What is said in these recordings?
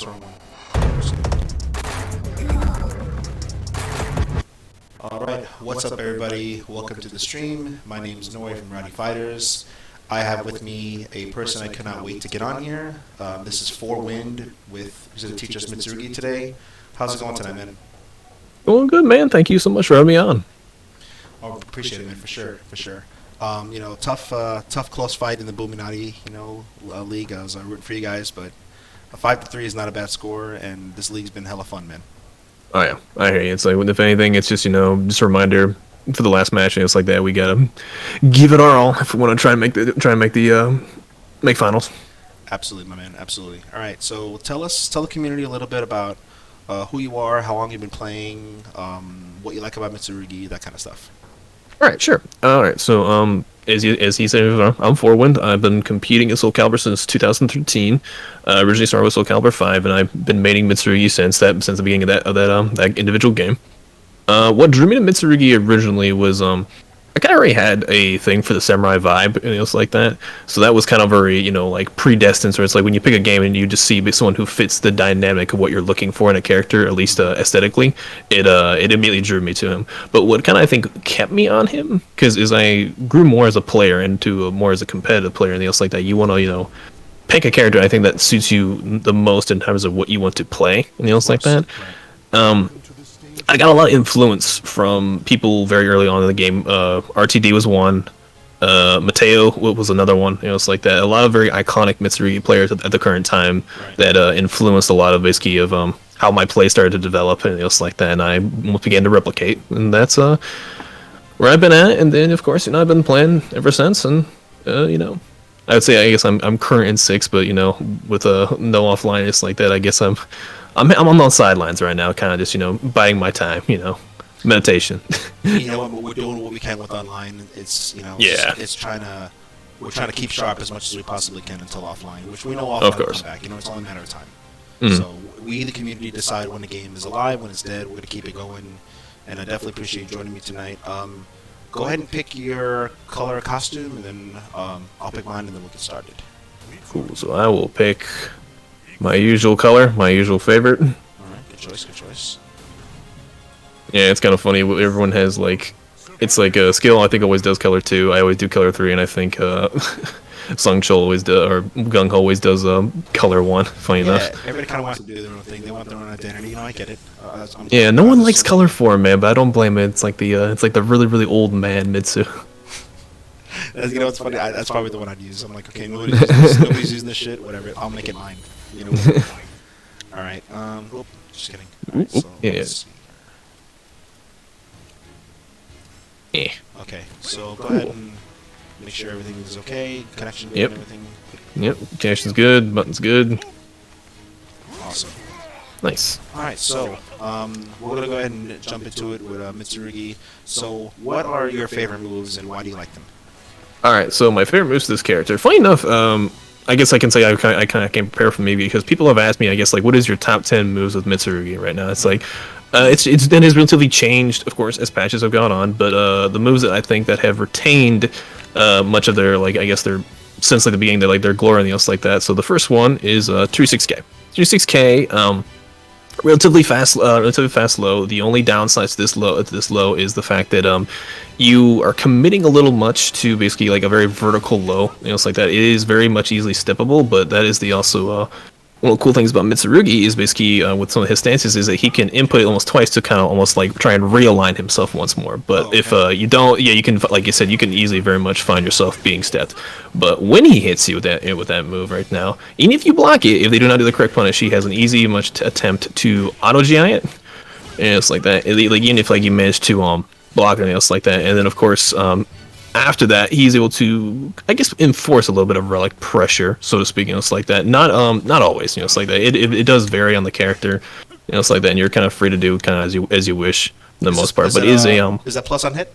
Oops, wrong one. Alright, what's up everybody? Welcome to the stream. My name is Noy from Rowdy Fighters. I have with me a person I cannot wait to get on here. This is Four Wind with who's going to teach us Mitsurugi today. How's it going tonight, man? Well, good, man. Thank you so much for having me on. Oh, appreciate it, man, for sure, for sure. Tough close fight in the Boominati, league. I was rooting for you guys, but a 5-3 is not a bad score, and this league's been hella fun, man. Oh yeah, I hear you. It's like, if anything, it's just just a reminder for the last match, and it's like that we gotta give it our all if we want to try and make finals. Absolutely, my man. Absolutely. All right. So tell the community a little bit about who you are, how long you've been playing, what you like about Mitsurugi, that kind of stuff. All right, sure. All right, so as he said, I'm Fourwind. I've been competing in Soul Calibur since 2013. Originally started with Soul Calibur 5, and I've been mating Mitsurugi since the beginning of that individual game. What drew me to Mitsurugi originally was I kind of already had a thing for the samurai vibe and it's like that, so that was kind of very like predestined. So it's like when you pick a game and you just see someone who fits the dynamic of what you're looking for in a character, at least aesthetically, it immediately drew me to him. But what kind of I think kept me on him, because as I grew more as a player into more as a competitive player and it's like that, you want to pick a character I think that suits you the most in terms of what you want to play and it's like that. I got a lot of influence from people very early on in the game. RTD was one. Mateo was another one. It's like that. A lot of very iconic Mitsurugi players at the current time that influenced a lot of basically of how my play started to develop, and it's like that. And I began to replicate, and that's where I've been at. And then of course I've been playing ever since. And I would say I guess I'm current in 6, but with no offline, it's like that. I guess I'm on the sidelines right now, kind of just biding my time, meditation. We're doing what we can with online. It's we're trying to keep sharp as much as we possibly can until offline, which we know offline of course. will come back. It's only a matter of time. Mm-hmm. So we, the community, decide when the game is alive, when it's dead. We're gonna keep it going, and I definitely appreciate you joining me tonight. Go ahead and pick your color costume, and then I'll pick mine, and then we'll get started. Cool. So I will pick my usual color, my usual favorite. All right, good choice, good choice. Yeah, it's kind of funny. Everyone has it's like a skill. I think always does color 2. I always do color 3, and I think Sung Chul always does, or Gung Ho always does color 1. Funny enough. Everybody kind of wants to do their own thing. They want their own identity. I get it. Yeah, no one likes color 4, man, but I don't blame it. It's like the really really old man Mitsu. It's funny. That's probably the one I'd use. I'm like, okay, nobody's using this shit. Whatever. I'll make it mine. All right. Just kidding. Right, so let's see. Yeah. Okay. So go ahead and make sure everything is okay. Connection good and everything. Yep. Connection's good. Button's good. Awesome. Nice. All right. So we're gonna go ahead and jump into it with Mitsurugi. So what are your favorite moves and why do you like them? All right. So my favorite moves to this character. Funny enough, I guess I can say I kind of came prepared for me because people have asked me, I guess, what is your top 10 moves with Mitsurugi right now? It's like, it has relatively changed, of course, as patches have gone on, but the moves that I think that have retained much of their, since the beginning, their glory and else like that. So the first one is 36K. 36K, relatively fast low. The only downside to this low is the fact that you are committing a little much to basically a very vertical low. It's like that. It is very much easily steppable, but that is the also one of the cool things about Mitsurugi is basically with some of his stances is that he can input it almost twice to kind of almost try and realign himself once more. But if you don't, you can, like you said, you can easily very much find yourself being stepped. But when he hits you with that move right now, even if you block it, if they do not do the correct punish, he has an easy attempt to auto GI it. And it's like that. Even if you manage to block anything else like that, and then of course after that he's able to, I guess, enforce a little bit of pressure, so to speak. It's like that. Not always. It's like that. It does vary on the character. It's like that, and you're kind of free to do kind of as you wish for the most part. But is that plus on hit?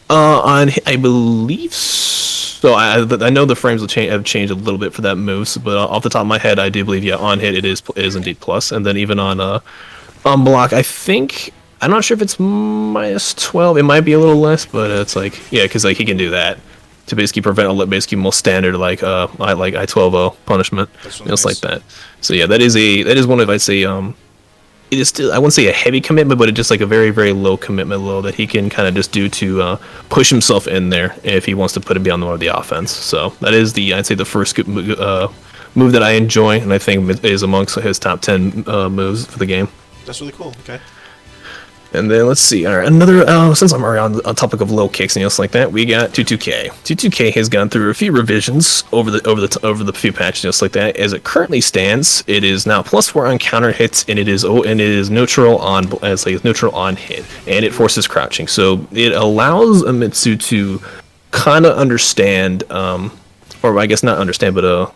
I believe so. I know the frames have changed a little bit for that move, but off the top of my head, I do believe on hit it is indeed plus, and then even on block, I think. I'm not sure if it's -12. It might be a little less, but it's because he can do that. to basically prevent a basically most standard like I-12O punishment, That's really just like nice. that. So yeah, that is one of, I'd say, it is still, I wouldn't say a heavy commitment, but it's just like a very, very low commitment low that he can kind of just do to push himself in there if he wants to put it beyond the offense. So that is I'd say the first good move that I enjoy, and I think is amongst his top 10 moves for the game. That's really cool. Okay. And then let's see. All right, another. Since I'm already on the topic of low kicks and else like that, we got 22K. 22K has gone through a few revisions over the few patches just like that. As it currently stands, it is now +4 on counter hits, and it is neutral on neutral on hit, and it forces crouching. So it allows a Mitsu to kind of understand, or I guess not understand, but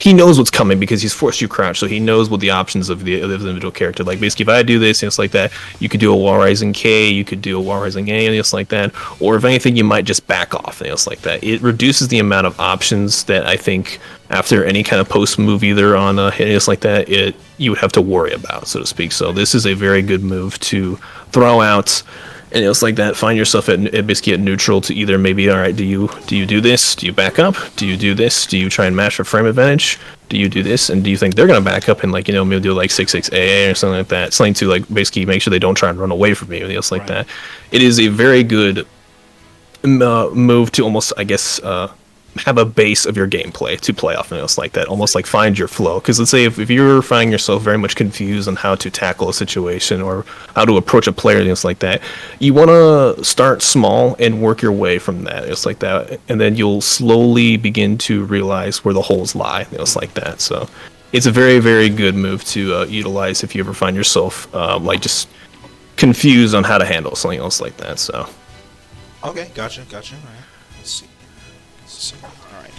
he knows what's coming because he's forced you crouch, so he knows what the options of the individual character. Like basically, if I do this, it's like that. You could do a wall rising K, you could do a wall rising A, and it's like that. Or if anything, you might just back off, and it's like that. It reduces the amount of options that I think after any kind of post move, either on a hit, it's like that, you would have to worry about, so to speak. So this is a very good move to throw out. And it's like that. Find yourself at basically at neutral to either maybe, all right, do you do this? Do you back up? Do you do this? Do you try and match for frame advantage? Do you do this? And do you think they're gonna back up and like maybe do like 6-6 AA or something like that? Something to like basically make sure they don't try and run away from you. And it's like that. It is a very good move to almost, I guess, have a base of your gameplay to play off, and it's like that, almost like find your flow. Because let's say if you're finding yourself very much confused on how to tackle a situation or how to approach a player and it's like that, you want to start small and work your way from that. It's like that, and then you'll slowly begin to realize where the holes lie. It's like that. So it's a very, very good move to utilize if you ever find yourself like just confused on how to handle something else like that. So Okay, gotcha. All right. Let's see. All right.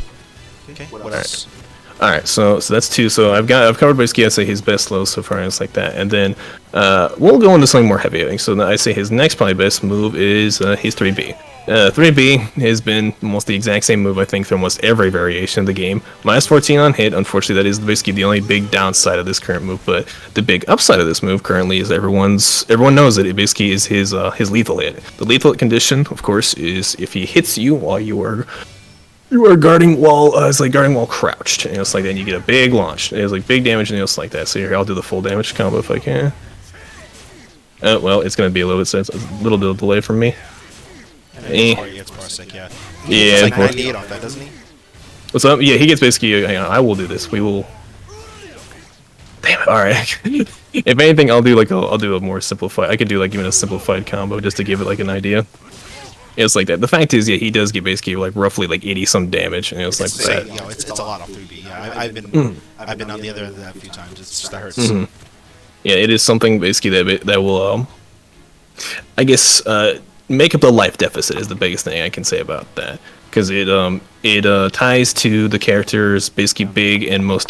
Okay. What else? All right, so that's two. So I've covered basically, I'd say his best lows so far, and it's like that. And then we'll go into something more heavy. I think. So I say his next probably best move is his 3B. 3B has been almost the exact same move, I think, for almost every variation of the game. -14 on hit. Unfortunately, that is basically the only big downside of this current move. But the big upside of this move currently is everyone knows that it basically is his lethal hit. The lethal hit condition, of course, is if he hits you while you are guarding while guarding while crouched, and it's like then you get a big launch. It has like big damage, and it's like that. So here, I'll do the full damage combo if I can. Well, it's gonna be a little bit of delay from me. He gets Parsec, yeah. Yeah. He's like 98 off that, doesn't he? What's up? Yeah, he gets basically. Hang on, I will do this. We will. Damn it! All right. If anything, I'll do a more simplified. I could do like even a simplified combo just to give it like an idea. It's like that. The fact is, yeah, he does get basically like roughly like 80 some damage, and it's like that. It's a lot off 3B. Yeah, I've been on the other end of that a few times. It's just that hurts. Yeah, it is something basically that will I guess make up the life deficit is the biggest thing I can say about that, because it ties to the character's basically big and most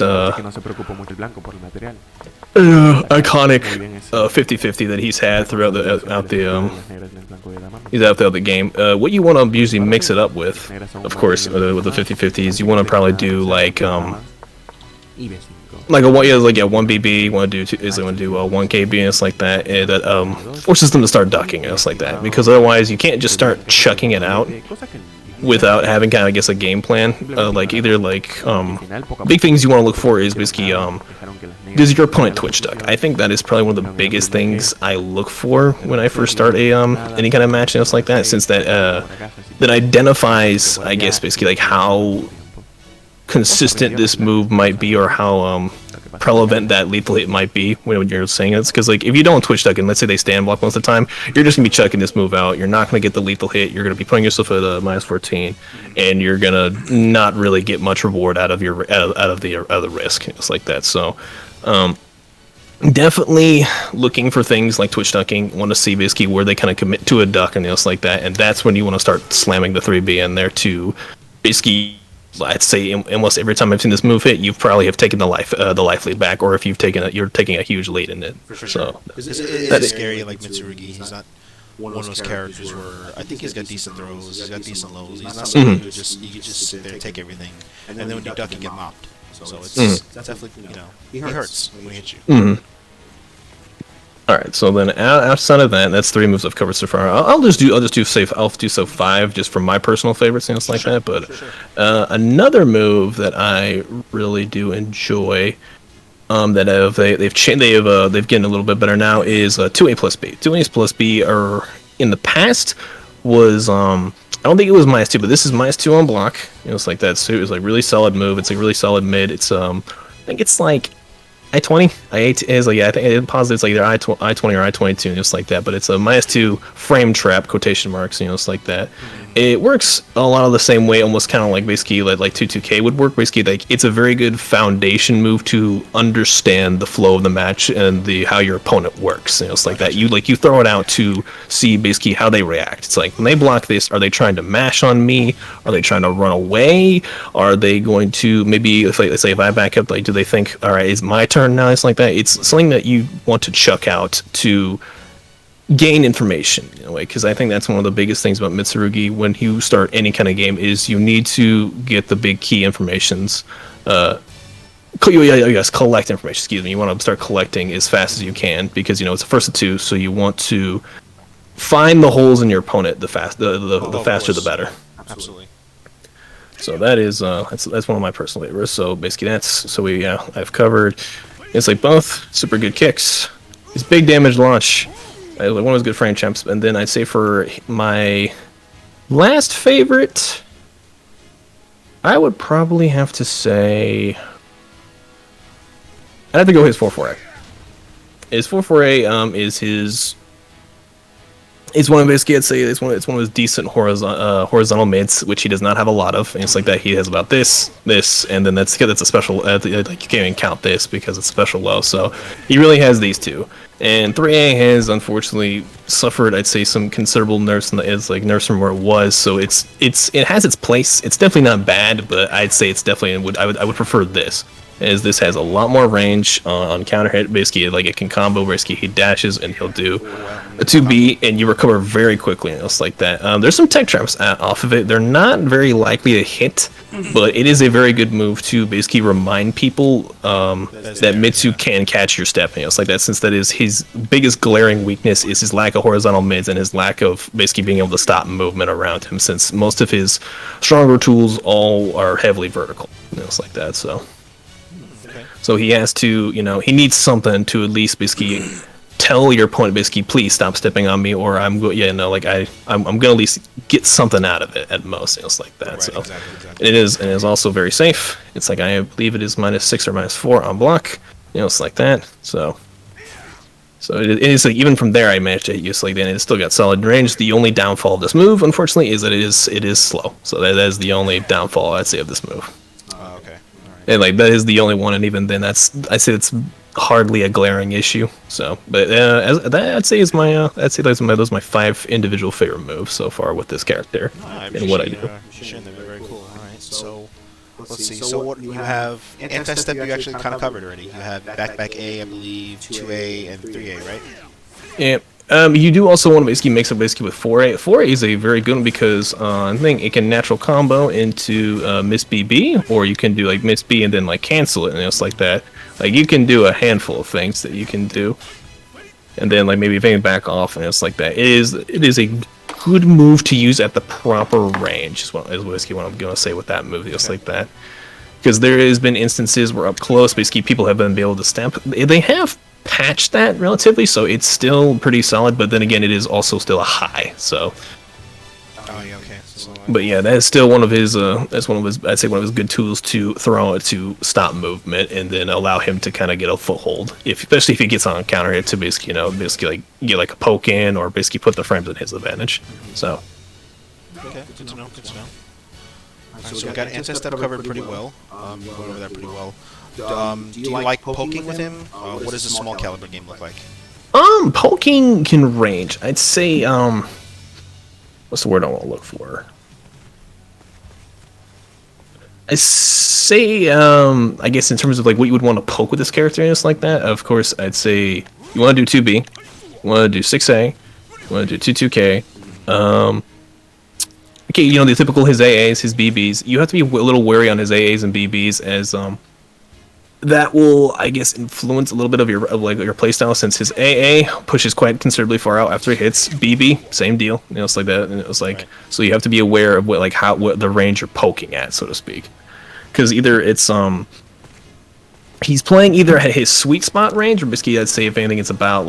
iconic 50-50 that he's had throughout the game. What you want to usually mix it up with, of course, with the 50-50s, you want to probably do like a 1BB, you want to do 1KB, and it's like that. That forces them to start ducking, and it's like that, because otherwise you can't just start chucking it out without having kind of, I guess, a game plan. Big things you want to look for is basically does your opponent twitch duck? I think that is probably one of the biggest things I look for when I first start any kind of match, and it's like that, since that identifies, I guess, basically like how consistent this move might be, or how relevant that lethal hit might be when you're saying it. Because like if you don't twitch duck and let's say they stand block most of the time, you're just gonna be chucking this move out. You're not gonna get the lethal hit. You're gonna be putting yourself at a -14, and you're gonna not really get much reward out of the risk. It's like that. So definitely looking for things like twitch ducking. Want to see basically where they kind of commit to a duck and else like that, and that's when you want to start slamming the 3B in there to basically. I'd say almost every time I've seen this move hit, you probably have taken the life lead back, or if you're taking a huge lead in it. For sure. So it's scary, like Mitsurugi. He's not one of those characters where I think he's got decent throws, he's got decent lows. He's not someone who you can just sit there and take everything, and then when you duck, you get mopped. So it's definitely he hurts when he hits you. All right, so then outside of that, that's 3 moves I've covered so far. I'll just do safe. I'll do so 5 just from my personal favorites, things like that. But another move that I really do enjoy, that they've gotten a little bit better now is 2A plus B. 2A's plus B are in the past was I don't think it was -2, but this is -2 on block. It's like that. So it was like really solid move. It's like really solid mid. It's I think it's like I-20, I-8 is like, yeah, I think it's positive. It's like either I-20 or I-22, just like that. But it's a -2 frame trap, quotation marks, it's like that. It works a lot of the same way, almost kind of like basically like 2-2K would work. Basically, like it's a very good foundation move to understand the flow of the match and how your opponent works. It's like that. You throw it out to see basically how they react. It's like when they block this, are they trying to mash on me? Are they trying to run away? Are they going to maybe let's say if I back up, like do they think, all right, it's my turn now? It's like that. It's something that you want to chuck out to gain information in a way, because I think that's one of the biggest things about Mitsurugi when you start any kind of game is you need to get the big key informations. Collect information. Excuse me. You want to start collecting as fast as you can because it's a first of 2, so you want to find the holes in your opponent. The faster, the better. Absolutely. So that is that's one of my personal favorites. So basically I've covered. It's like both super good kicks. It's big damage launch. One of his good frame champs, and then I'd say for my last favorite, I would probably have to say I'd have to go his 4-4A. His 4-4A is one of basically I'd say it's one of his decent horizontal mids, which he does not have a lot of. And it's like that he has about this, and then that's a special. Like you can't even count this because it's special low. So he really has these two. And 3A has unfortunately suffered, I'd say, some considerable nerfs from where it was. So it has its place. It's definitely not bad, but I'd say it's definitely I would prefer this. As this has a lot more range on counter hit. Basically, like it can combo. Basically, he dashes and he'll do a 2B, and you recover very quickly. And it's like that. There's some tech traps off of it. They're not very likely to hit, but it is a very good move to basically remind people that Mitsu can catch your step. It's like that, since that is his biggest glaring weakness is his lack of horizontal mids and his lack of basically being able to stop movement around him. Since most of his stronger tools all are heavily vertical. It's like that. So he has to, he needs something to at least basically tell your opponent, basically, please stop stepping on me, or I'm gonna at least get something out of it at most. It's like that. Right, so exactly. It is also very safe. It's like I believe it is -6 or -4 on block. It's like that. So it is like even from there I managed to use like then it's still got solid range. The only downfall of this move, unfortunately, is that it is slow. So that is the only downfall I'd say of this move. And like that is the only one, and even then, I'd say it's hardly a glaring issue. So, but I'd say those are my 5 individual favorite moves so far with this character and what I do. Very cool. All right, so let's see. So what you have anti-step you actually kind of covered already. You have back A, I believe, 2A and 3A, right? Yeah. You do also want to basically mix it basically with 4A. 4A is a very good one because I think it can natural combo into Miss BB, or you can do like Miss B and then like cancel it, and it's like that. Like you can do a handful of things that you can do, and then like maybe if back off, and it's like that. It is a good move to use at the proper range. Is basically what I'm gonna say with that move. It's like that because there has been instances where up close, basically people have been able to stamp. They have patched that relatively, so it's still pretty solid, but then again it is also still a high, so but yeah, that is still one of his I'd say one of his good tools to throw it to stop movement and then allow him to kind of get a foothold, especially if he gets on counter hit to basically like get like a poke in or basically put the frames in his advantage. So okay, good to know. Right, so we got anti-step covered pretty well. You went over that pretty well. Do you like poking with him? What does a small caliber game look like? Poking can range. I'd say, what's the word I want to look for? I say, I guess in terms of like what you would want to poke with this character and it's like that, of course, I'd say you want to do 2B, you want to do 6A, you want to do 2K, okay, the typical his AAs, his BBs. You have to be a little wary on his AAs and BBs as, that will, I guess, influence a little bit of your your playstyle, since his AA pushes quite considerably far out after he hits. BB, same deal. It's like that, and it's like Right. so you have to be aware of what the range you're poking at, so to speak, because either it's he's playing either at his sweet spot range, or basically I'd say if anything it's about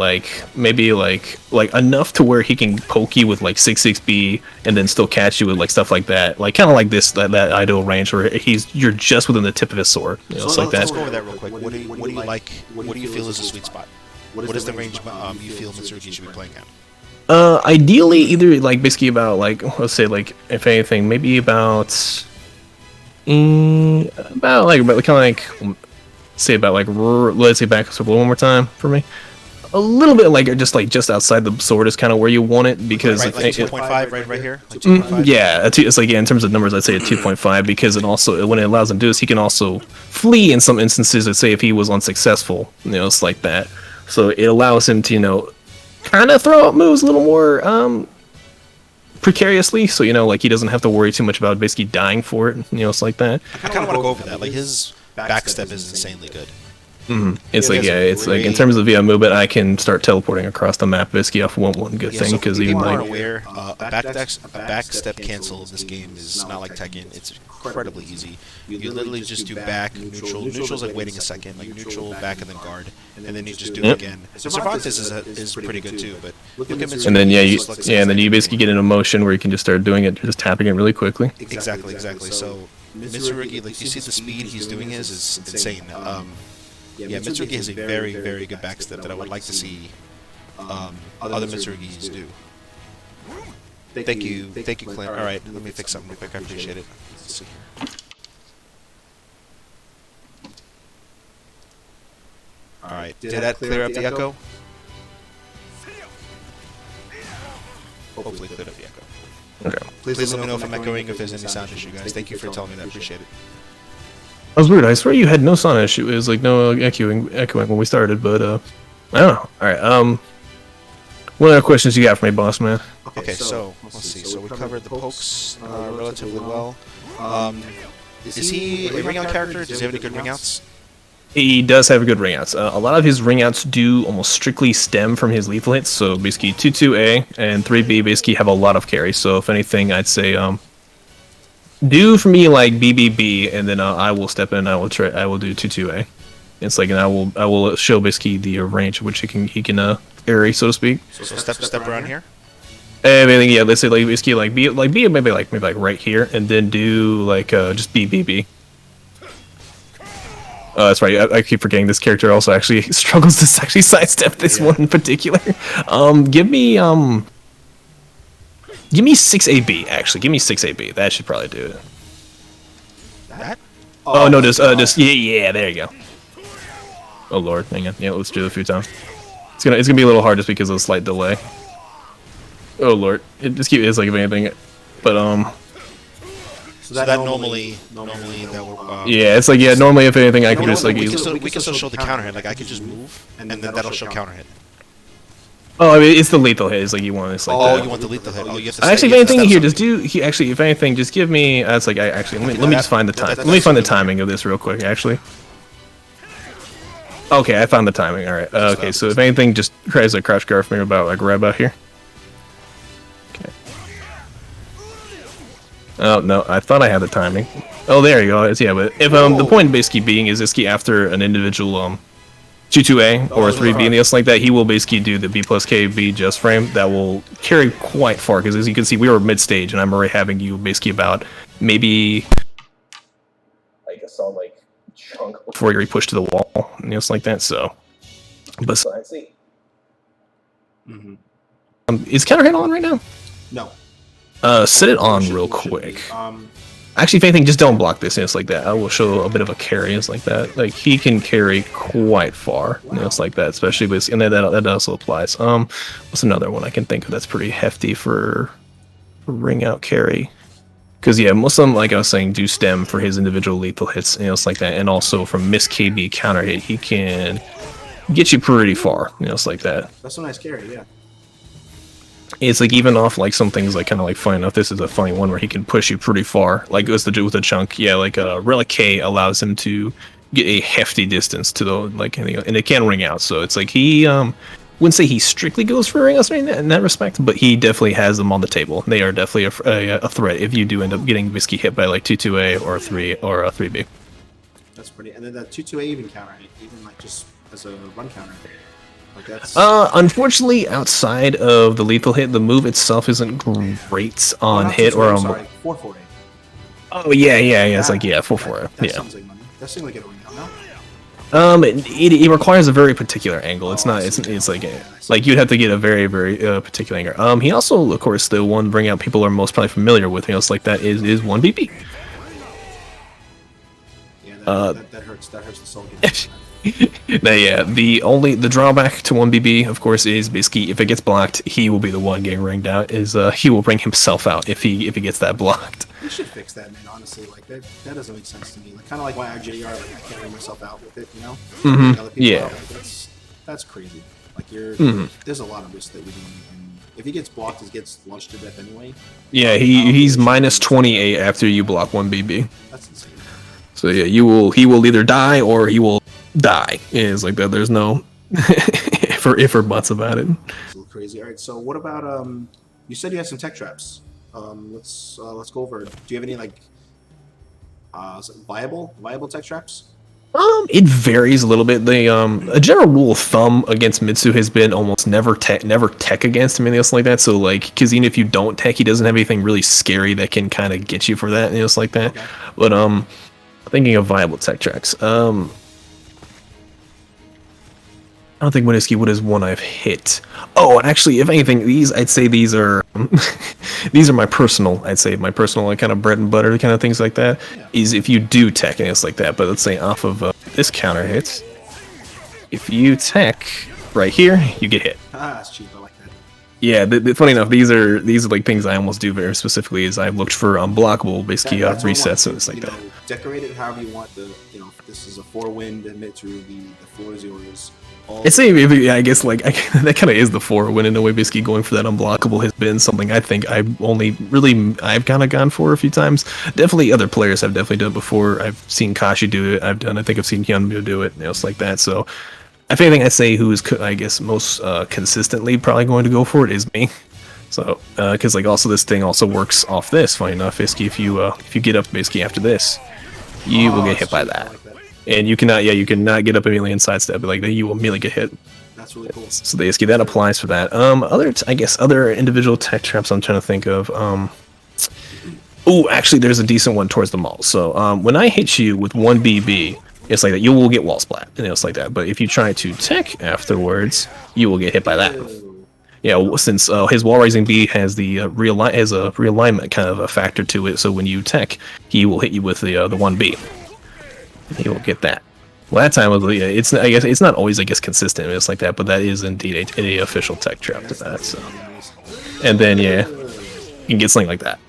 maybe enough to where he can poke you with 6-6B and then still catch you with stuff like that, kind of like this that ideal range where you're just within the tip of his sword, it's like that. Let's go over that real quick. What do you like? What do you feel is a sweet spot? What is the range you feel Mitsurugi should be playing at? Ideally either basically about let's say if anything maybe about kind of say about let's say back so one more time for me, a little bit just outside the sword is kind of where you want it, because right, 2.5 right here, 2.5. Yeah, it's in terms of numbers I'd say a 2.5, because it also, when it allows him to do this, he can also flee in some instances. Let's say if he was unsuccessful, it's like that, so it allows him to kind of throw out moves a little more precariously, so he doesn't have to worry too much about basically dying for it, it's like that. I kind of want to go over that. His backstep is insanely good. It's in terms of movement, I can start teleporting across the map basically off one good thing, because so even people aren't aware, a backstep cancel in this game is not like Tekken. It's incredibly easy. You literally just do back, neutral. Neutral's waiting a second, neutral, back, and then guard, and then you just do it again. Cervantes is pretty good too, but look at Mitsu. And then and then you basically get in a motion where you can just start doing it, just tapping it really quickly. Exactly. So Mitsurugi, you see the speed he's doing is insane. Yeah, Mitsurugi has a very, very good backstep that I would like to see other Mitsurugis do. Thank you, Clint. All right, let me fix something real quick. I appreciate it. Let's see. All right, did that clear up the echo? Hopefully cleared up the echo. Okay. Please let me know if I'm echoing, if there's any sound issue, guys. Thank you for telling me that. Appreciate it. That was weird. I swear you had no sound issue. It was no echoing when we started, but I don't know. All right. What other questions you got for me, boss man? Okay, so let's see. So we covered the pokes relatively well. Is he a ring out character? Does he have any good ring outs? He does have good ring outs. A lot of his ring outs do almost strictly stem from his lethal hits. So basically 2-2A and 3B basically have a lot of carry. So if anything, I'd say do for me BBB, and then I will step in. I will do 2-2A. It's and I will show basically the range which he can carry, so to speak. So step around here. Everything, yeah. Let's say basically B maybe right here, and then do just BBB. Oh, that's right. I keep forgetting this character also actually struggles to actually sidestep this one in particular. Give me 6AB actually. Give me 6AB. That should probably do it. That? Oh no, just yeah. There you go. Oh lord, hang on. Yeah, let's do it a few times. It's gonna be a little hard just because of the slight delay. Oh lord, it's if anything, but So that normally that will. Yeah, it's normally if anything I can just we can still show the counter hit. I could just move and then that'll show counter hit. Oh, I mean, it's the lethal hit. It's you want. It's you want the lethal hit. Oh, you have to. Actually, if anything here, just do. If anything, just give me. That's actually. Let me just find the time. Let me find the timing of this real quick. Actually. Okay, I found the timing. All right. Okay, so if anything, just tries a crouch guard for me about right about here. Okay. Oh no, I thought I had the timing. Oh, there you go. Yeah, but if the point basically being is this key after an individual 2-2A or 3B and else like that, he will basically do the B plus KB just frame that will carry quite far, because as you can see, we were mid stage and I'm already having you basically about maybe a solid chunk before you're pushed to the wall and else like that. So, besides, is counter hit on right now? No. Set it on real quick. Actually, if anything, just don't block this, and it's like that. I will show a bit of a carry, it's like that. He can carry quite far, and it's like that, especially with, and that also applies. What's another one I can think of that's pretty hefty for ring out carry? Because yeah, most of them, like I was saying, do stem for his individual lethal hits, and it's like that, and also from miss KB counter hit, he can get you pretty far, it's like that. That's a nice carry, yeah. It's even off some things kind of funny enough. This is a funny one where he can push you pretty far. With the chunk, yeah. Relic K allows him to get a hefty distance to the like, and it can ring out. So it's like he wouldn't say he strictly goes for ring outs in that respect, but he definitely has them on the table. They are definitely a threat if you do end up getting Whiskey hit by like 2-2A or 3B. That's pretty. And then that 2-2A even counter, even like just as a run counter. Like that's. Unfortunately, outside of the lethal hit, the move itself isn't great on hit or on. Sorry, 4-4A. Oh yeah. It's like 4-4. That Yeah. sounds like money. That seems like a ring out, no? It requires a very particular angle. It's not. It's like you'd have to get a very particular angle. He also, of course, the one bring out people are most probably familiar with. Like that is 1BB. Yeah, that hurts. That hurts the soul. Now, yeah, the drawback to 1BB, of course, is basically if it gets blocked, he will be the one getting ringed out. He will bring himself out if he gets that blocked. We should fix that, man. Honestly, like that doesn't make sense to me. Like kind of like why RJR, like I can't ring myself out with it, you know? Yeah. Out, like, that's crazy. Like there's a lot of risk that we didn't even. If he gets blocked, he gets launched to death anyway. Yeah, he's minus 28 after you block 1BB. That's insane. So yeah, he will either die or he will die. It's like that. There's no if or buts about it. It's a little crazy. All right, so what about you said you had some tech traps. Let's go over. Do you have any like viable tech traps? It varies a little bit. A general rule of thumb against Mitsu has been almost never tech against him, anything else like that. So like, because even if you don't tech, he doesn't have anything really scary that can kind of get you for that, and like that. Okay. But thinking of viable tech tracks. I don't think what is one I've hit. Oh, actually, if anything, I'd say these are these are my personal like kind of bread and butter kind of things like that. Yeah. Is if you do tech and it's like that. But let's say off of this counter hits, if you tech right here, you get hit. That's cheap. I like that. Yeah, funny enough, these are like things I almost do very specifically. Is I've looked for unblockable basically resets and it's like that. Decorate it however you want. If this is a 4-wind Mitsurugi, the floor is yours. It's I guess like that kind of is the 4-win in a way. Basically, going for that unblockable has been something I think I've kind of gone for a few times. Definitely, other players have definitely done it before. I've seen Kashi do it. I think I've seen Hyunmu do it. It's like that. So, if anything, I'd say who is I guess most consistently probably going to go for it is me. So, because like also this thing also works off this. Funny enough, basically if you get up basically after this, you will get hit by that. And you cannot get up immediately and sidestep, but like you will immediately get hit. That's really cool. So basically that applies for that. Other individual tech traps I'm trying to think of. Actually, there's a decent one towards the mall. So when I hit you with 1BB, it's like that. You will get wall splat, and it's like that. But if you try to tech afterwards, you will get hit by that. Yeah, since his wall raising B has the realignment kind of a factor to it. So when you tech, he will hit you with the 1B. He will get that. Well, that time it's not always consistent. It's like that, but that is indeed a official tech trap to that. So, and then you can get something like that.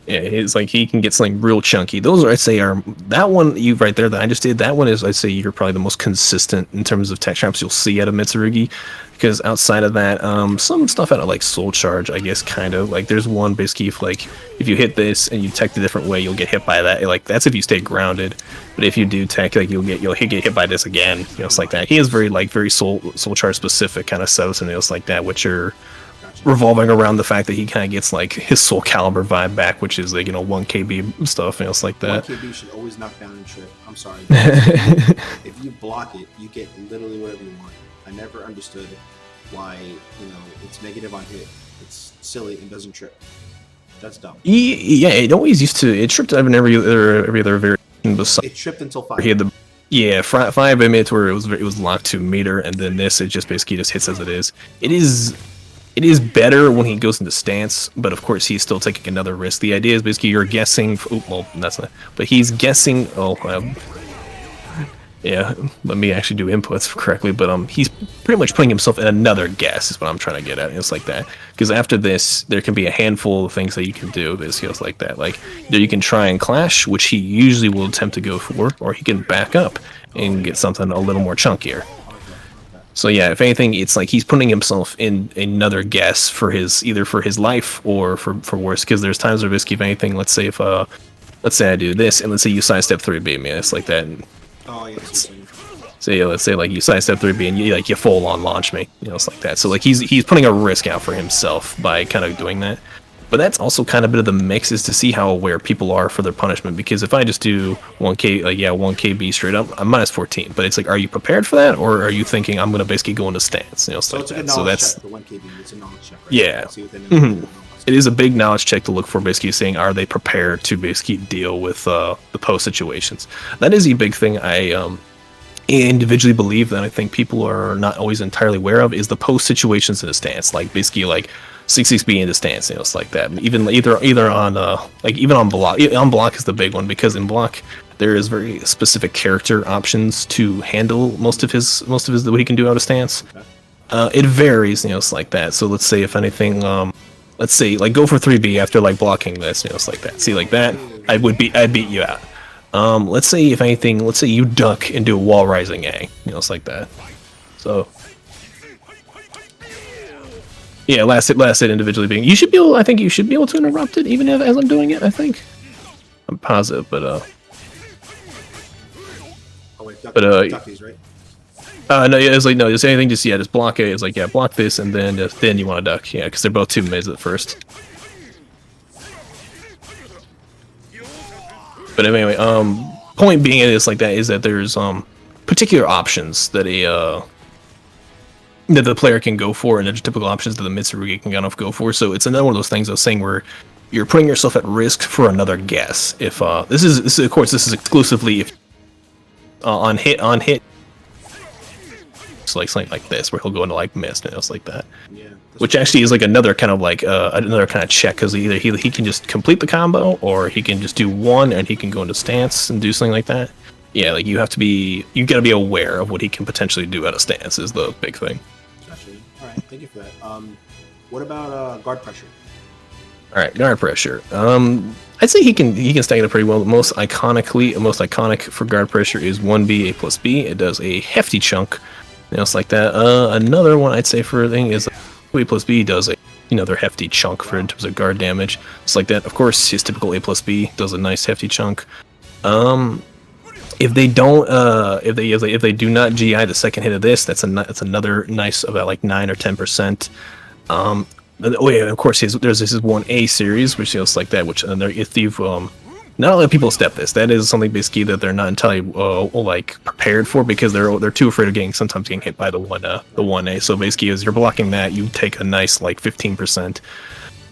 Yeah, it's like he can get something real chunky. Those I'd say are that one you right there that I just did. That one is I'd say you're probably the most consistent in terms of tech traps you'll see out of Mitsurugi. Because outside of that, some stuff out of like Soul Charge, I guess, kind of like there's one basically if you hit this and you tech the different way, you'll get hit by that. Like that's if you stay grounded. But if you do tech, like you'll get hit by this again. It's like that. He has very Soul Charge specific kind of setups and it's like that, which are revolving around the fact that he kind of gets like his Soul Calibur vibe back, which is like 1 KB stuff. It's like that. 1 KB should always knock down and trip. I'm sorry. If you block it, you get literally whatever you want. I never understood why it's negative on hit. It's silly and doesn't trip. That's dumb. Yeah, it always used to. It tripped every other variation. It tripped until 5. He had 5 emit where it was locked to meter, and then this it just basically just hits as it is. It is better when he goes into stance, but of course he's still taking another risk. The idea is basically you're guessing. That's not. But he's guessing. Yeah, let me actually do inputs correctly, but he's pretty much putting himself in another guess is what I'm trying to get at. It's like that because after this, there can be a handful of things that you can do. This feels like that. Like either you can try and clash, which he usually will attempt to go for, or he can back up and get something a little more chunkier. So yeah, if anything, it's like he's putting himself in another guess for either for his life or for worse. Because there's times where basically, if anything, let's say if let's say I do this, and let's say you sidestep 3B, man, it's like that. And Oh, yeah. so yeah, let's say like you sidestep 3B and you full on launch me, it's like that. So like he's putting a risk out for himself by kind of doing that. But that's also kind of a bit of the mix, is to see how aware people are for their punishment. Because if I just do 1K, 1KB straight up, I'm minus 14. But it's like, are you prepared for that, or are you thinking I'm going to basically go into stance? So it's like a knowledge check. The 1KB, it's a knowledge check. Right? Yeah. It is a big knowledge check to look for, basically saying, are they prepared to basically deal with the post situations? That is a big thing I individually believe that I think people are not always entirely aware of, is the post situations in a stance. Like basically like 6-6B into stance, it's like that. Even either on even on block. On block is the big one, because in block there is very specific character options to handle most of his what he can do out of stance. It varies, it's like that. So let's say if anything, let's say like go for 3B after like blocking this, it's like that. See, like that, I'd beat you out. Let's say if anything, let's say you duck and do a wall rising A, it's like that. So yeah, last hit individually being. You should be able. I think you should be able to interrupt it even as I'm doing it. I think. I'm positive, but Oh wait, duckies, right? No, yeah, it's like no, just anything. Just block it. It's like block this, and then you want to duck. Yeah, because they're both 2 mids at first. But anyway, point being is like that is that there's particular options that that the player can go for, and there's typical options that the Mitsurugi can kind of go for. So it's another one of those things I was saying where you're putting yourself at risk for another guess. If this is of course this is exclusively if on hit. It's like something like this where he'll go into like mist and it's like that. Yeah. Which actually is like another kind of like another kind of check, because either he can just complete the combo, or he can just do one and he can go into stance and do something like that. Yeah, like you gotta be aware of what he can potentially do out of stance is the big thing. Especially. All right, thank you for that. What about guard pressure? All right, guard pressure. I'd say he can stack it pretty well. Most iconic for guard pressure is 1B A+B. It does a hefty chunk. It's like that. Another one I'd say for a thing is A+B does another hefty chunk in terms of guard damage. It's like that. Of course, his typical A+B does a nice hefty chunk. If they don't, if they do not GI the second hit of this, that's another nice about like 9 or 10%. Oh yeah, of course there's this 1A series which feels like that, which if you've not a lot of people step this. That is something basically that they're not entirely like prepared for, because they're too afraid of sometimes getting hit by the 1A. So basically, as you're blocking that, you take a nice like 15%.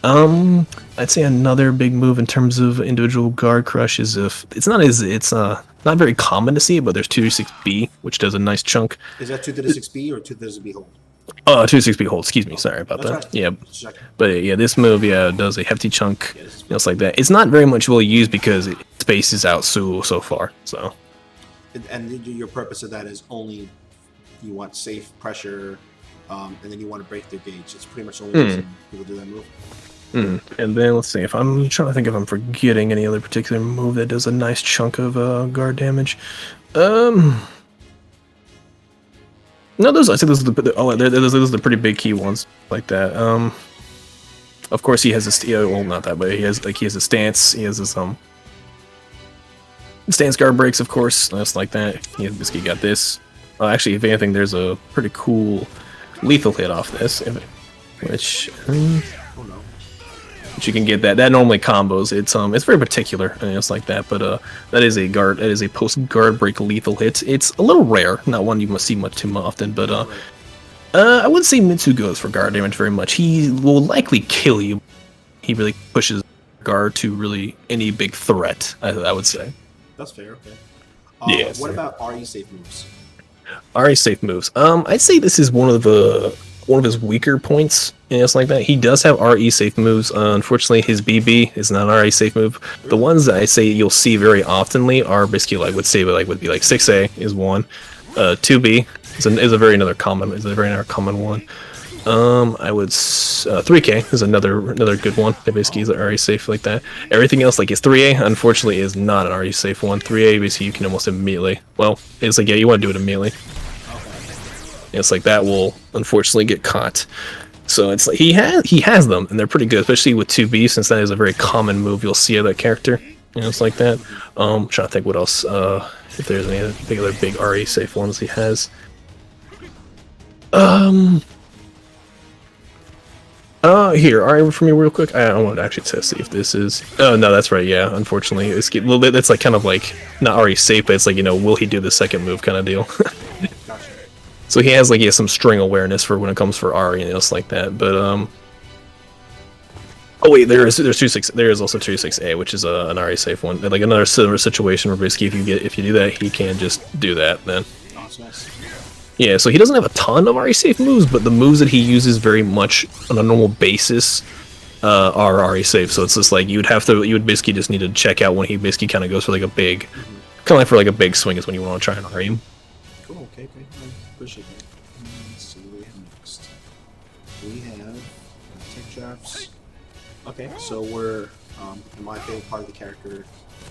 I'd say another big move in terms of individual guard crush is if it's not very common to see it, but there's 2-6B, which does a nice chunk. Is that 2-6B or 2-6B hold? 2-6B hold. Excuse me, sorry about that. Right. Yeah, but yeah, this move does a hefty chunk. It's like that. It's not very much well used because it spaces out so far. So, and your purpose of that is only you want safe pressure, and then you want to break their gauge. It's pretty much the only reason people do that move. And then let's see, if I'm trying to think if I'm forgetting any other particular move that does a nice chunk of guard damage. No, those are the pretty big key ones like that. Of course he has a well, not that, but he has a stance. He has his stance guard breaks, of course. That's like that. He got this. Actually, if anything, there's a pretty cool lethal hit off this, which you can get that normally combos. It's very particular and it's like that, but that is a post guard break lethal hit. It's a little rare, not one you must see much too often, but I wouldn't say Mitsu goes for guard damage very much. He will likely kill you. He really pushes guard to really any big threat, I would say. That's fair. Okay. Yeah. What about RE safe moves? RE safe moves. I'd say this is one of his weaker points. It's like that. He does have RE safe moves. Unfortunately, his BB is not an RE safe move. The ones that I say you'll see very oftenly are basically would be like 6A is one, 2B is a very another common one. I would 3K is another good one. That basically is an RE safe like that. Everything else like is 3A. Unfortunately, is not an RE safe one. 3A basically you can almost immediately. Well, it's like you want to do it immediately. It's like that will unfortunately get caught. So it's like he has them and they're pretty good, especially with 2B, since that is a very common move you'll see of that character. It's like that. Trying to think what else. If there's any other big RE safe ones he has. Here, RE for me real quick. I want to actually test see if this is. Oh no, that's right. Yeah, unfortunately, it's a little bit. That's like kind of like not RE safe, but it's like will he do the second move kind of deal. Gotcha. So he has some string awareness for when it comes for RE and else like that. But oh wait, there's 2-6. There is also 2-6A, which is an RE safe one. Like another similar situation where basically if you do that, he can just do that then. Oh, that's nice. Yeah, so he doesn't have a ton of RE safe moves, but the moves that he uses very much on a normal basis are RE safe. So it's just like you would basically just need to check out when he basically kind of goes for like a big, kind of like for like a big swing is when you want to try and RE him. Cool. Okay. I appreciate that. Let's see what we have next. We have tech drafts. Okay, so we're in my favorite part of the character.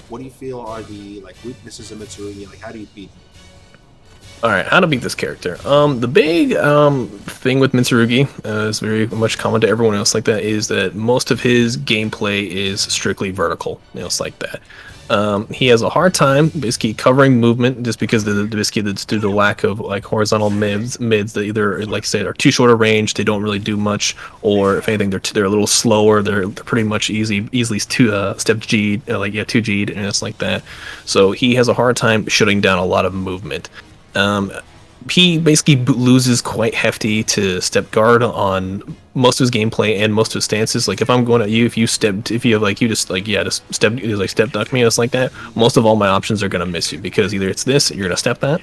What do you feel are the weaknesses of Mitsurugi? Like, how do you beat him? Alright, how to beat this character. The big thing with Mitsurugi is very much common to everyone else like that, is that most of his gameplay is strictly vertical, else like that. He has a hard time basically covering movement just because basically that's due to the lack of like horizontal mids that either like I said are too short a range, they don't really do much, or if anything they're a little slower, they're pretty much easily step G 2G'd and it's like that. So he has a hard time shutting down a lot of movement. He basically loses quite hefty to step guard on most of his gameplay and most of his stances. Like if I'm going at you, just step duck me, it's like that. Most of all my options are gonna miss you because either it's this, you're gonna step that.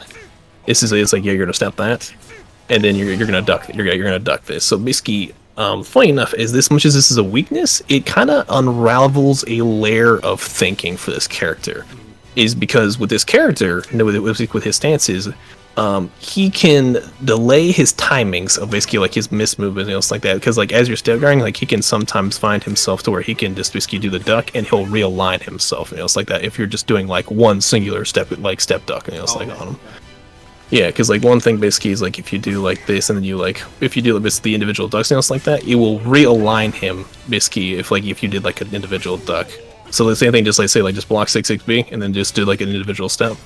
It's like you're gonna step that, and then you're gonna duck. You're gonna duck this. So basically, funny enough, as much as this is a weakness, it kind of unravels a layer of thinking for this character. Is because with this character, with his stances, he can delay his timings of basically like his missed movements and else like that. Because like as you're step guarding, like he can sometimes find himself to where he can just basically do the duck and he'll realign himself and else like that. If you're just doing like one singular step duck and else on him. Yeah, because like one thing basically is like if you do like this and then if you do the individual ducks and else like that, it will realign him basically if you did like an individual duck. So the same thing, just just block 6-6B and then just do like an individual step.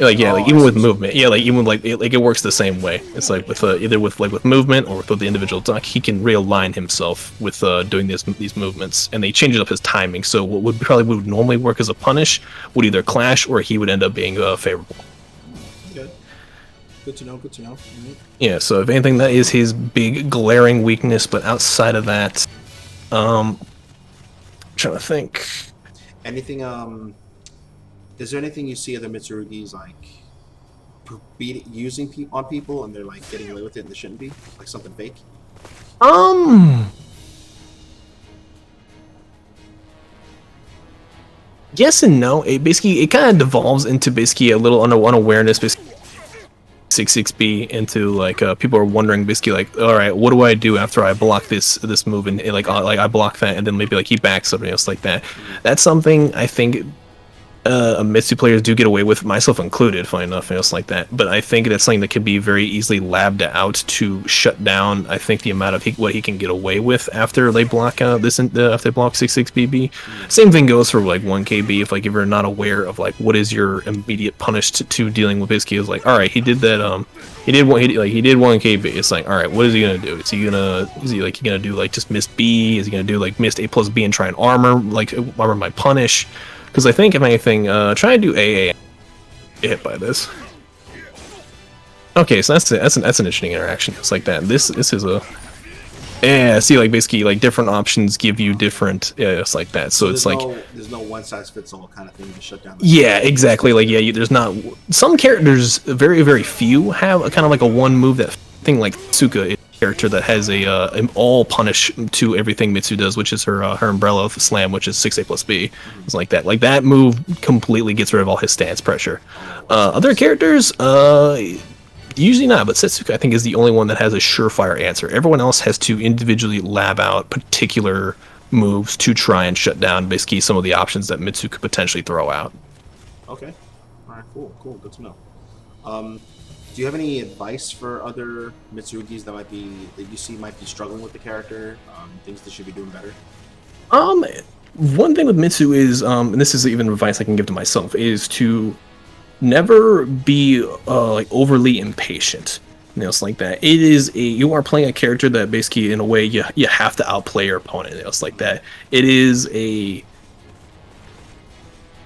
Even with movement, even it works the same way. It's like with either with movement or with the individual duck, he can realign himself with doing these movements, and they change up his timing. So what would normally work as a punish would either clash or he would end up being favorable. Good to know. Mm-hmm. Yeah. So if anything, that is his big glaring weakness. But outside of that, trying to think. Anything? Is there anything you see other Mitsurugis using on people and they're like getting away with it and they shouldn't be? Like something fake? Yes and no. It kind of devolves into basically a little unawareness. Basically 6-6B into people are wondering basically like, all right, what do I do after I block this move and I block that and then maybe he backs something else like that. That's something I think Mitsu players do get away with, myself included, funny enough, and else like that. But I think that's something that can be very easily labbed out to shut down. I think the amount of what he can get away with after they block after they block 6-6BB. Same thing goes for 1KB. If you're not aware of what is your immediate punish to dealing with basically is all right, he did that he did 1KB. It's all right, what is he gonna do? Is he gonna do just miss B? Is he gonna do missed A+B and try and armor my punish? Because I think if anything, try and do AA. Get hit by this. Okay, so that's an interesting interaction. It's like that. This is a see basically different options give you different it's like that. So it's there's no one size fits all kind of thing to shut down. Yeah, exactly. There's not some characters. Very very few have a kind of a one move that thing like Tsuka. Character that has an all punish to everything Mitsu does, which is her umbrella slam, which is 6A+B. It's like that. That move completely gets rid of all his stance pressure. Other characters, usually not, but Setsuka I think is the only one that has a surefire answer. Everyone else has to individually lab out particular moves to try and shut down basically some of the options that Mitsu could potentially throw out. Okay. All right. Cool. Good to know. Do you have any advice for other Mitsurugis that you see might be struggling with the character? Things they should be doing better? one thing with Mitsu is, and this is even advice I can give to myself, is to never be like overly impatient. You know, it's like that. You are playing a character that basically, in a way, you have to outplay your opponent. You know, it's like that. It is a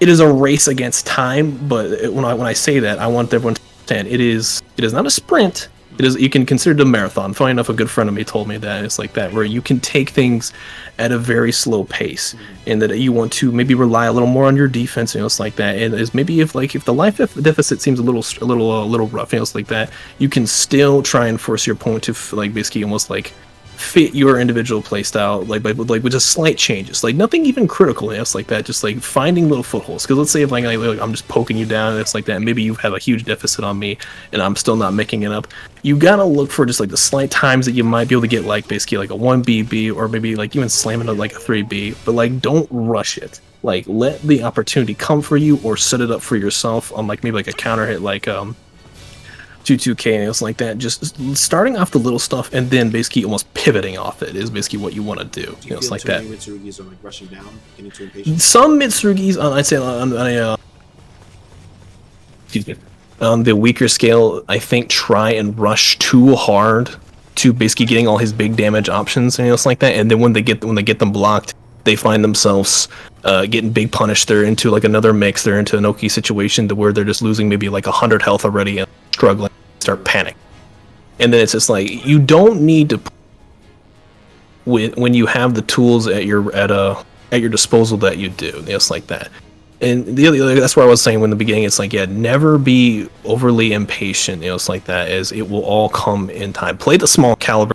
race against time, but when I say that, I want everyone to understand it is not a sprint. It is, you can consider it a marathon. Funny enough, a good friend of me told me that it's like that, where you can take things at a very slow pace, and that you want to maybe rely a little more on your defense. You know, it's like that. And is maybe if the life deficit seems a little rough, you know, it's like that. You can still try and force your opponent to like basically almost like fit your individual playstyle, like with just slight changes, like nothing even critical. It's like that, just like finding little footholds. Because let's say if like I'm just poking you down, and it's like that. Maybe you have a huge deficit on me, and I'm still not making it up. You gotta look for just like the slight times that you might be able to get like basically like a 1BB, or maybe like even slamming it like a 3B. But like don't rush it. Like let the opportunity come for you, or set it up for yourself on like maybe like a counter hit like 2K and it's like that. Just starting off the little stuff and then basically almost pivoting off it is basically what you want to do. You know, it's like that. Mitsurugis are like rushing down, getting too impatient. Some Mitsurugis, I'd say excuse me, on the weaker scale, I think try and rush too hard to basically getting all his big damage options and it's like that. And then when they get them blocked, they find themselves getting big punished. They're into like another mix. They're into an Oki situation to where they're just losing maybe like 100 health already and struggling, start panic. And then it's just like you don't need to when you have the tools at your disposal that you do. It's like that. And the other, that's what I was saying in the beginning. It's like, yeah, never be overly impatient. You know, it's like that, as it will all come in time. Play the small caliber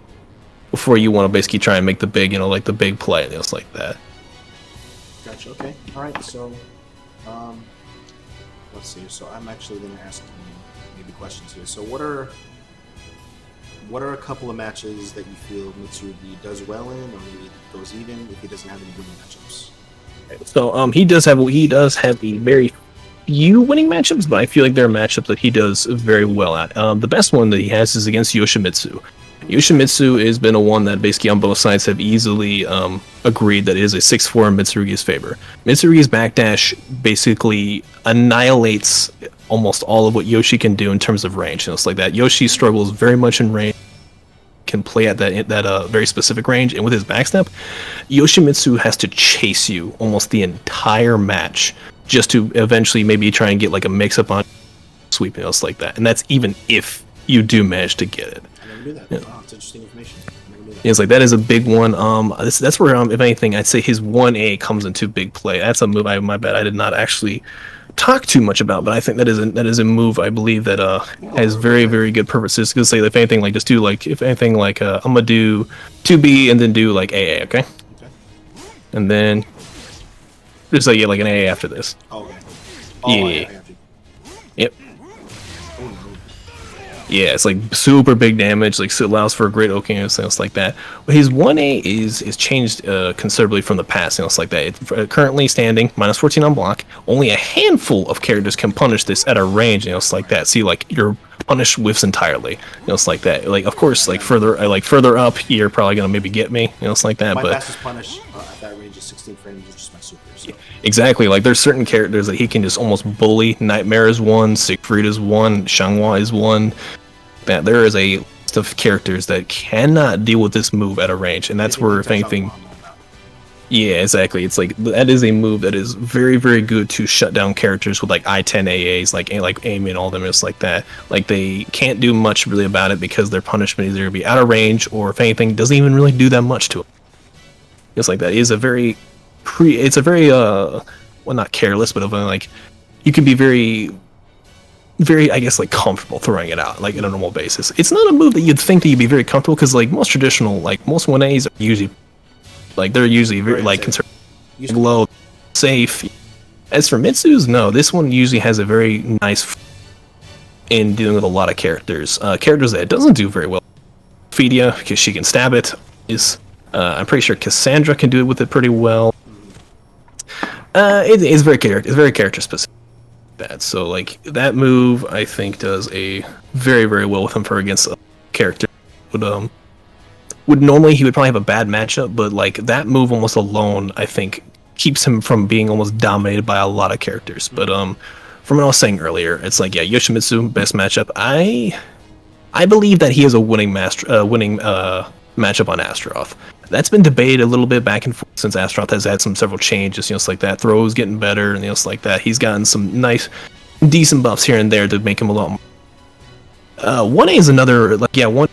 before you want to basically try and make the big, you know, like the big play. You know, it's like that. Gotcha. Okay. All right. So, let's see. So I'm actually going to ask you maybe questions here. So what are a couple of matches that you feel Mitsurugi does well in, or maybe goes even if he doesn't have any winning matchups? So he does have a very few winning matchups, but I feel like there are matchups that he does very well at. The best one that he has is against Yoshimitsu. Yoshimitsu has been a one that basically on both sides have easily agreed that it is a 6-4 in Mitsurugi's favor. Mitsurugi's backdash basically annihilates almost all of what Yoshi can do in terms of range. And it's like that. Yoshi struggles very much in range, can play at that very specific range, and with his backstep, Yoshimitsu has to chase you almost the entire match just to eventually maybe try and get like a mix-up on sweep and else like that. And that's even if you do manage to get it. I never knew that. Yeah. Wow, it's interesting information. It's like that is a big one. That's where if anything, I'd say his 1A comes into big play. That's a move. My bad, I did not actually talk too much about, but I think that is a move I believe that has very, very good purposes. Because say if anything, like just do like if anything like I'm gonna do 2B and then do like AA, okay? And then just like like an AA after this. Oh, okay. Yeah. Yep. Yeah, it's like super big damage, like so it allows for a great Oki and things like that. But his 1A is changed considerably from the past, and it's like that. It's currently standing -14 on block. Only a handful of characters can punish this at a range, and it's like that. See, like your punish whiffs entirely. You know, it's like that. Like of course, like further up, you're probably gonna maybe get me. You know, it's like that. My but fastest punish at that range is 16 frames, which is my super. So. Exactly, like there's certain characters that he can just almost bully. Nightmare is one, Siegfried is one, Xianghua is one. That there is a list of characters that cannot deal with this move at a range, and that's where if anything. Yeah, exactly. It's like that is a move that is very, very good to shut down characters with like I-10 AAs, like Amy and all them. It's like that. Like they can't do much really about it because their punishment is either be out of range or if anything doesn't even really do that much to them. It's like that. It's a very well, not careless, but like you can be very, I guess, like comfortable throwing it out like on a normal basis. It's not a move that you'd think that you'd be very comfortable because like most traditional, like most 1As are usually like they're usually very like conservative, low, safe. As for Mitsu's, no, this one usually has a very nice in dealing with a lot of characters. Characters that it doesn't do very well. Ophelia, because she can stab it, is I'm pretty sure Cassandra can do it with it pretty well. It's very character specific. That so like that move I think does a very, very well with him for against a character would normally he would probably have a bad matchup, but like that move almost alone I think keeps him from being almost dominated by a lot of characters. But from what I was saying earlier, it's like, yeah, Yoshimitsu, best matchup. I believe that he has a winning matchup on Astaroth. That's been debated a little bit back and forth since Astaroth has had several changes, it's like that. Throws getting better, and it's like that. He's gotten some nice, decent buffs here and there to make him a lot more. 1A is another, like, yeah, one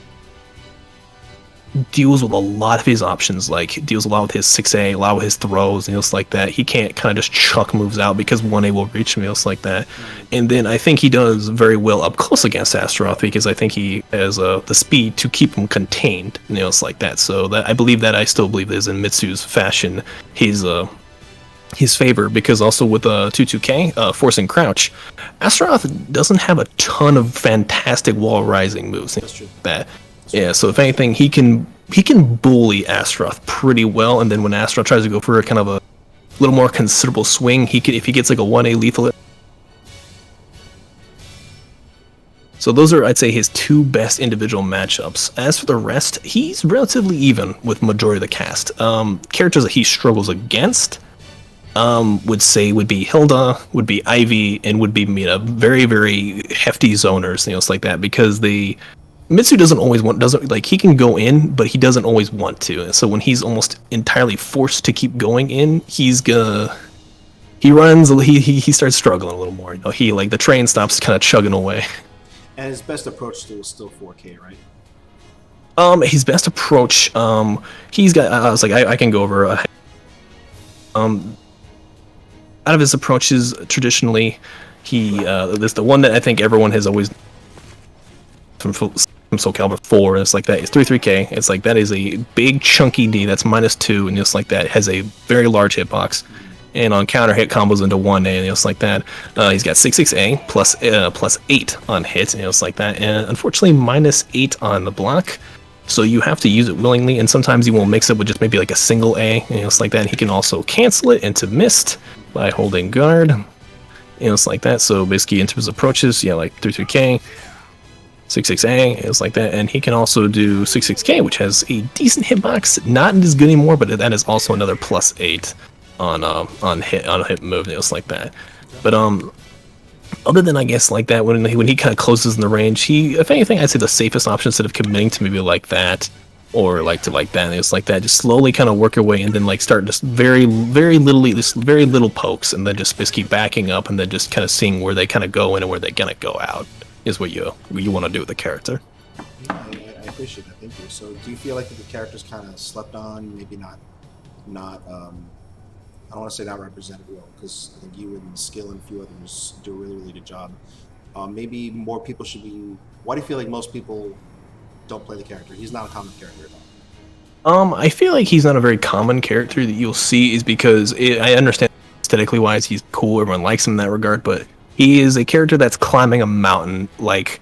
deals with a lot of his options, like deals a lot with his 6A, a lot with his throws, and it's like that. He can't kind of just chuck moves out because 1A will reach him, it's like that. And then I think he does very well up close against Astaroth because I think he has the speed to keep him contained, it's like that. So that I still believe is in Mitsu's fashion, his favor, because also with 22K, Force and Crouch, Astaroth doesn't have a ton of fantastic wall rising moves. That's true. Yeah, so if anything, he can bully Astaroth pretty well, and then when Astaroth tries to go for a kind of a little more considerable swing, if he gets like a 1A lethal. So those are, I'd say, his two best individual matchups. As for the rest, he's relatively even with majority of the cast. Characters that he struggles against would be Hilda, would be Ivy, and would be very, very hefty zoners, it's like that, because Mitsu he can go in, but he doesn't always want to. And so when he's almost entirely forced to keep going in, he starts struggling a little more. The train stops kind of chugging away. And his best approach is still 4K, right? His best approach, he's got. I can go over. Out of his approaches, traditionally, this the one that I think everyone has always from Soul Calibur 4, and it's like that. It's 3-3K. It's like that is a big chunky D that's -2, and it's like that. It has a very large hitbox, and on counter hit combos into 1A, and it's like that. He's got 6-6A plus 8 on hit, and it's like that. And unfortunately, -8 on the block. So you have to use it willingly, and sometimes you will mix it with just maybe like a single A, and it's like that. And he can also cancel it into mist by holding guard, and it's like that. So basically, into his approaches, like 3-3K. 6-6A, it's like that, and he can also do 6-6K, which has a decent hitbox, not as good anymore, but that is also another +8 on hit move, it's like that. But other than I guess like that, when he kind of closes in the range, if anything, I'd say the safest option instead of committing to maybe like that or like that, it's like that. Just slowly kind of work your way, and then like start just very little pokes, and then just keep backing up, and then just kind of seeing where they kind of go in and where they're gonna go out. Is what you want to do with the character. Yeah, I appreciate that. Thank you. So, do you feel like the character's kind of slept on? Maybe not. I don't want to say not represented well, because I think you and Skill and a few others do a really, really good job. Maybe more people should be. Why do you feel like most people don't play the character? He's not a common character at all. I feel like he's not a very common character that you'll see, is because I understand aesthetically wise he's cool. Everyone likes him in that regard, but he is a character that's climbing a mountain, like,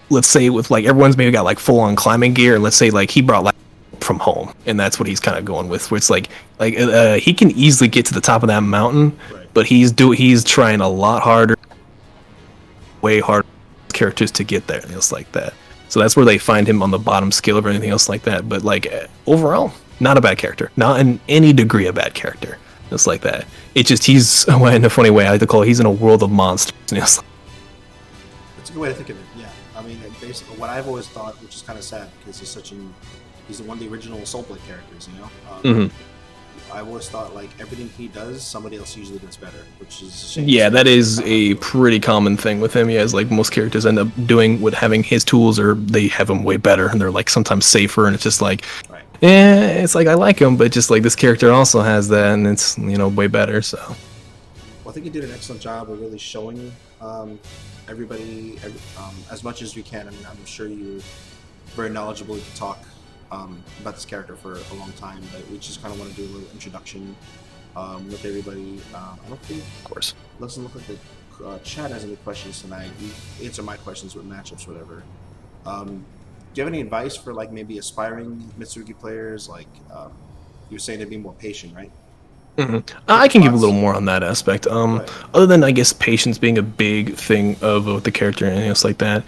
let's say with like everyone's maybe got like full on climbing gear, and let's say like he brought like from home, and that's what he's kind of going with, where it's like he can easily get to the top of that mountain, right, but he's trying a lot harder, way harder characters to get there, and it's like that. So that's where they find him on the bottom scale of anything else like that. But like overall, not a bad character, not in any degree a bad character. It's like that. It's just he's, in a funny way, I like to call it, he's in a world of monsters. That's a good way to think of it. Yeah, I mean, basically, what I've always thought, which is kind of sad, because he's one of the original Soulblade characters. I've always thought like everything he does, somebody else usually does better, which is a shame. Yeah, that is a pretty common thing with him. Yeah, it's like most characters end up doing with having his tools, or they have them way better, and they're like sometimes safer, and it's just like. Right. Yeah, it's like I like him, but just like this character also has that, and it's way better. So, well, I think you did an excellent job of really showing everybody as much as you can. I mean, I'm sure you're very knowledgeable. You can talk about this character for a long time, but we just kind of want to do a little introduction with everybody. I don't think, of course, doesn't look like the chat has any questions tonight. You answer my questions with matchups, whatever. Do you have any advice for like maybe aspiring Mitsurugi players? Like you were saying, to be more patient, right? Mm-hmm. I can give a little more on that aspect. Right. Other than I guess patience being a big thing of the character and things like that.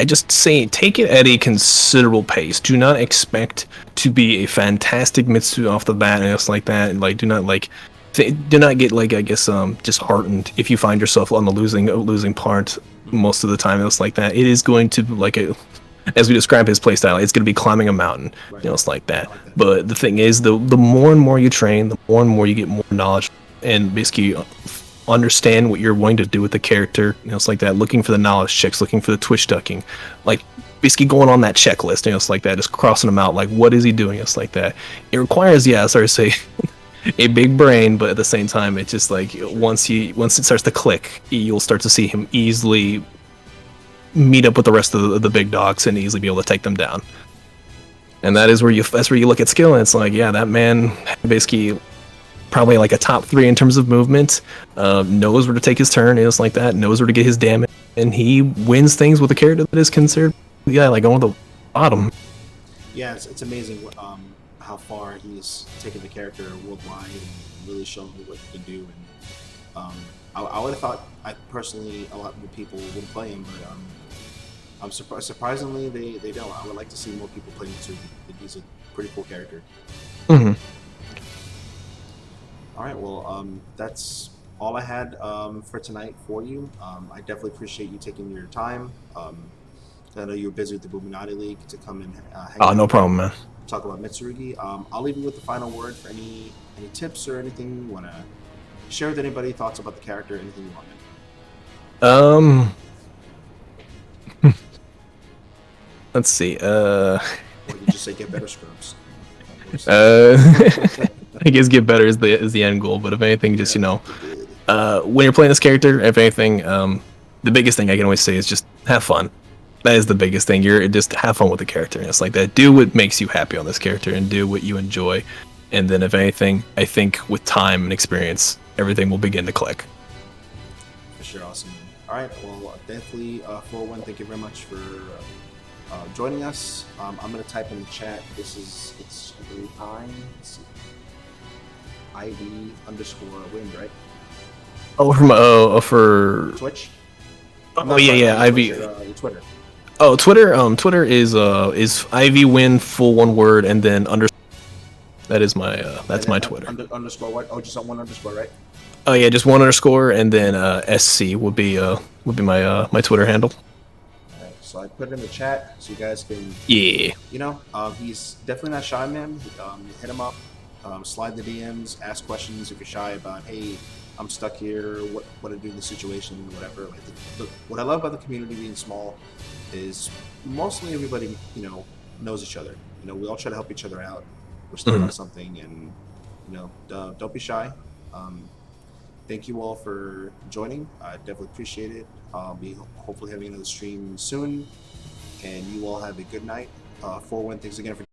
I just say take it at a considerable pace. Do not expect to be a fantastic Mitsu off the bat and just like that. And like, do not get like I guess disheartened if you find yourself on the losing part most of the time. It's like that. It is going to like as we describe his playstyle, it's going to be climbing a mountain. Right. It's like that. But the thing is, the more and more you train, the more and more you get more knowledge and basically understand what you're going to do with the character. It's like that. Looking for the knowledge checks, looking for the twitch ducking, like basically going on that checklist. It's like that, just crossing them out. Like, what is he doing? It's like that. It requires, sorry to say, a big brain, but at the same time, it's just like once it starts to click, you'll start to see him easily meet up with the rest of the big dogs and easily be able to take them down. And that's where you look at skill, and it's like, yeah, that man basically probably like a top 3 in terms of movement, knows where to take his turn, it's like that, knows where to get his damage, and he wins things with a character that is considered, like on the bottom. Yeah, it's amazing how far he's taken the character worldwide and really shown what he can do. And I would have thought, personally, a lot more people would play him, but I'm surprisingly they don't. I would like to see more people play Mitsu. I think he's a pretty cool character. Mm-hmm. All right, well, that's all I had for tonight for you. I definitely appreciate you taking your time. I know you were busy with the Buminati League to come and hang out. No problem, man. Talk about Mitsurugi. I'll leave you with the final word for any tips or anything you want to share with anybody, thoughts about the character, anything you want. Let's see. Or you just say get better scrubs. I guess get better is the end goal, but if anything, just when you're playing this character, if anything, the biggest thing I can always say is just have fun. That is the biggest thing. You're just have fun with the character. And it's like that. Do what makes you happy on this character, and do what you enjoy. And then, if anything, I think with time and experience, everything will begin to click. For sure, awesome. All right, well, definitely, 401, thank you very much for joining us. I'm going to type in the chat. It's IV_wind, right? Oh, for Twitch? Oh, yeah, IV. Twitter. Oh, Twitter. Twitter is IV win full one word and then underscore. That is my my Twitter. Underscore what? Oh, just on one underscore, right? Oh yeah, just one underscore and then SC would be my my Twitter handle. All right, so I put it in the chat so you guys can. Yeah. He's definitely not shy, man. Hit him up, slide the DMs, ask questions if you're shy about, hey, I'm stuck here, what to do in the situation, whatever. Like what I love about the community being small is mostly everybody, knows each other. We all try to help each other out. We're stuck on something, and don't be shy. Thank you all for joining. I definitely appreciate it. I'll be hopefully having another stream soon, and you all have a good night. 4-1, thanks again for